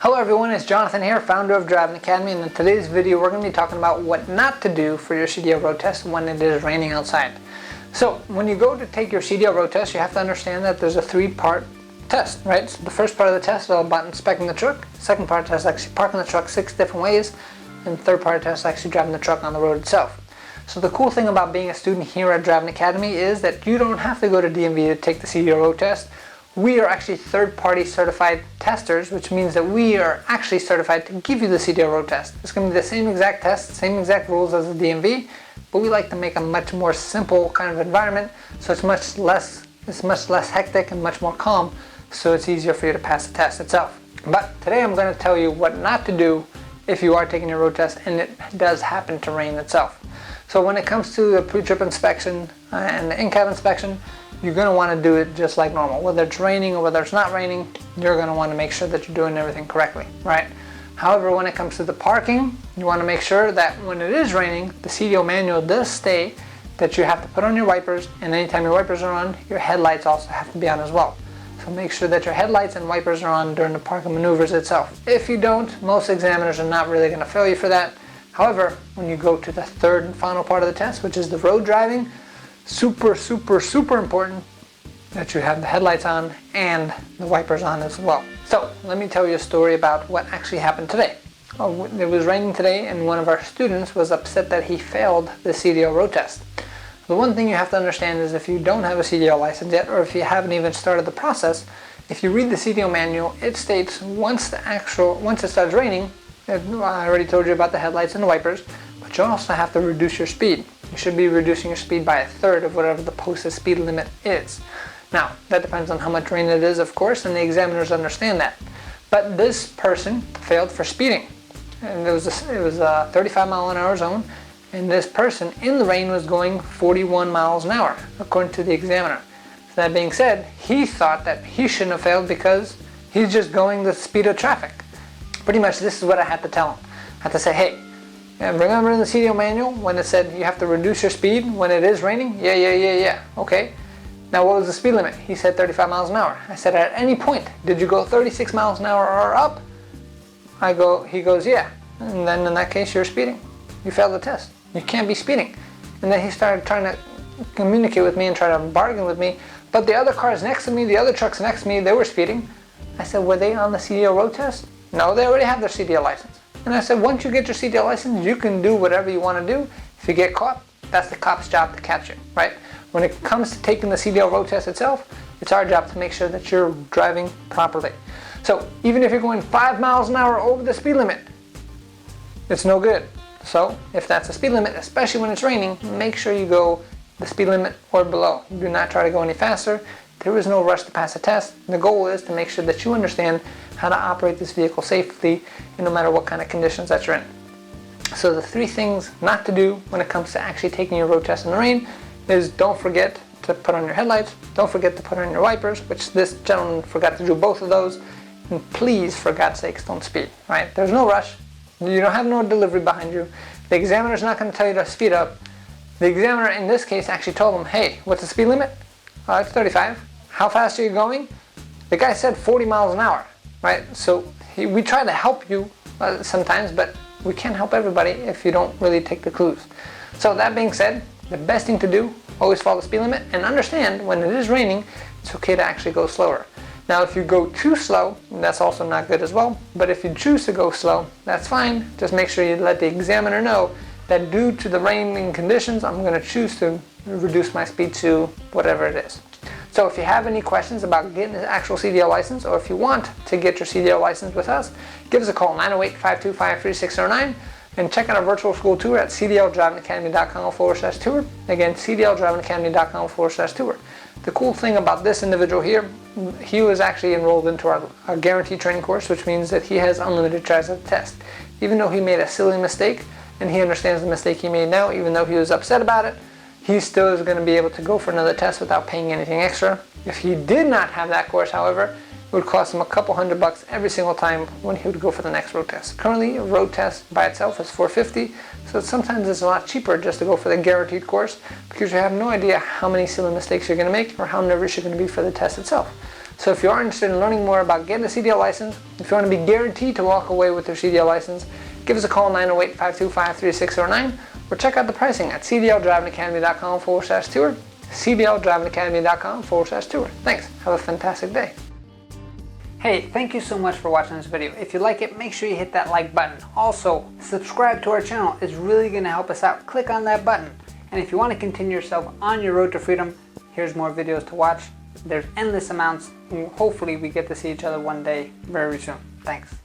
Hello everyone, it's Jonathan here, founder of Driving Academy, and in today's video we're going to be talking about what not to do for your CDL road test when it is raining outside. So when you go to take your CDL road test, you have to understand that there's a three-part test, right? So the first part of the test is all about inspecting the truck, second part of the test is actually parking the truck 6 different ways, and the third part of the test is actually driving the truck on the road itself. So the cool thing about being a student here at Driving Academy is that you don't have to go to DMV to take the CDL road test. We are actually third-party certified testers, which means that we are actually certified to give you the CDL road test. It's going to be the same exact test, same exact rules as the DMV, but we like to make a much more simple kind of environment, so it's much less hectic and much more calm, so it's easier for you to pass the test itself. But today I'm going to tell you what not to do if you are taking your road test and it does happen to rain itself. So when it comes to the pre-trip inspection and the in-cab inspection, you're going to want to do it just like normal. Whether it's raining or whether it's not raining, you're going to want to make sure that you're doing everything correctly, right? However, when it comes to the parking, you want to make sure that when it is raining, the CDL manual does state that you have to put on your wipers, and anytime your wipers are on, your headlights also have to be on as well. So make sure that your headlights and wipers are on during the parking maneuvers itself. If you don't, most examiners are not really going to fail you for that. However, when you go to the third and final part of the test, which is the road driving, super important that you have the headlights on and the wipers on as well. So let me tell you a story about what actually happened today. It was raining today and one of our students was upset that he failed the CDL road test. The one thing you have to understand is if you don't have a CDL license yet, or if you haven't even started the process, if you read the CDL manual, it states once it starts raining, I already told you about the headlights and the wipers, but you also have to reduce your speed. You should be reducing your speed by 1/3 of whatever the posted speed limit is. Now, that depends on how much rain it is, of course, and the examiners understand that. But this person failed for speeding. And it was a 35-mile-an-hour zone, and this person in the rain was going 41 miles an hour, according to the examiner. So that being said, he thought that he shouldn't have failed because he's just going the speed of traffic. Pretty much this is what I had to tell him. I had to say, hey, remember in the CDL manual when it said you have to reduce your speed when it is raining? Yeah. Okay. Now what was the speed limit? He said 35 miles an hour. I said, at any point, did you go 36 miles an hour or up? He goes, yeah. And then in that case, you're speeding. You failed the test. You can't be speeding. And then he started trying to communicate with me and try to bargain with me. But the other cars next to me, the other trucks next to me, they were speeding. I said, were they on the CDL road test? No, they already have their CDL license. And I said, once you get your CDL license, you can do whatever you want to do. If you get caught, that's the cop's job to catch you, right? When it comes to taking the CDL road test itself, it's our job to make sure that you're driving properly. So even if you're going 5 miles an hour over the speed limit, it's no good. So if that's the speed limit, especially when it's raining, make sure you go the speed limit or below. Do not try to go any faster. There is no rush to pass the test. The goal is to make sure that you understand how to operate this vehicle safely no matter what kind of conditions that you're in. So the 3 things not to do when it comes to actually taking your road test in the rain is don't forget to put on your headlights, don't forget to put on your wipers, which this gentleman forgot to do both of those, and please, for God's sakes, don't speed, right? There's no rush. You don't have no delivery behind you. The examiner's not going to tell you to speed up. The examiner in this case actually told him, hey, what's the speed limit? It's 35. How fast are you going? The guy said 40 miles an hour, right? So we try to help you sometimes, but we can't help everybody if you don't really take the clues. So that being said, the best thing to do, always follow the speed limit and understand when it is raining, it's okay to actually go slower. Now if you go too slow, that's also not good as well, but if you choose to go slow, that's fine. Just make sure you let the examiner know that due to the raining conditions, I'm going to choose to reduce my speed to whatever it is. So if you have any questions about getting an actual CDL license, or if you want to get your CDL license with us, give us a call, 908-525-3609, and check out our virtual school tour at cdldrivingacademy.com/tour. Again, cdldrivingacademy.com/tour. The cool thing about this individual here, he was actually enrolled into our guaranteed training course, which means that he has unlimited tries at the test. Even though he made a silly mistake, and he understands the mistake he made now, even though he was upset about it, he still is going to be able to go for another test without paying anything extra. If he did not have that course, however, it would cost him a couple $100 every single time when he would go for the next road test. Currently, a road test by itself is $450, so sometimes it's a lot cheaper just to go for the guaranteed course because you have no idea how many silly mistakes you're going to make or how nervous you're going to be for the test itself. So if you are interested in learning more about getting a CDL license, if you want to be guaranteed to walk away with your CDL license, give us a call 908-525-3609 or check out the pricing at cdldrivingacademy.com/tour, cdldrivingacademy.com/tour. Thanks. Have a fantastic day. Hey, thank you so much for watching this video. If you like it, make sure you hit that like button. Also, subscribe to our channel. It's really going to help us out. Click on that button. And if you want to continue yourself on your road to freedom, here's more videos to watch. There's endless amounts. Hopefully we get to see each other one day very soon. Thanks.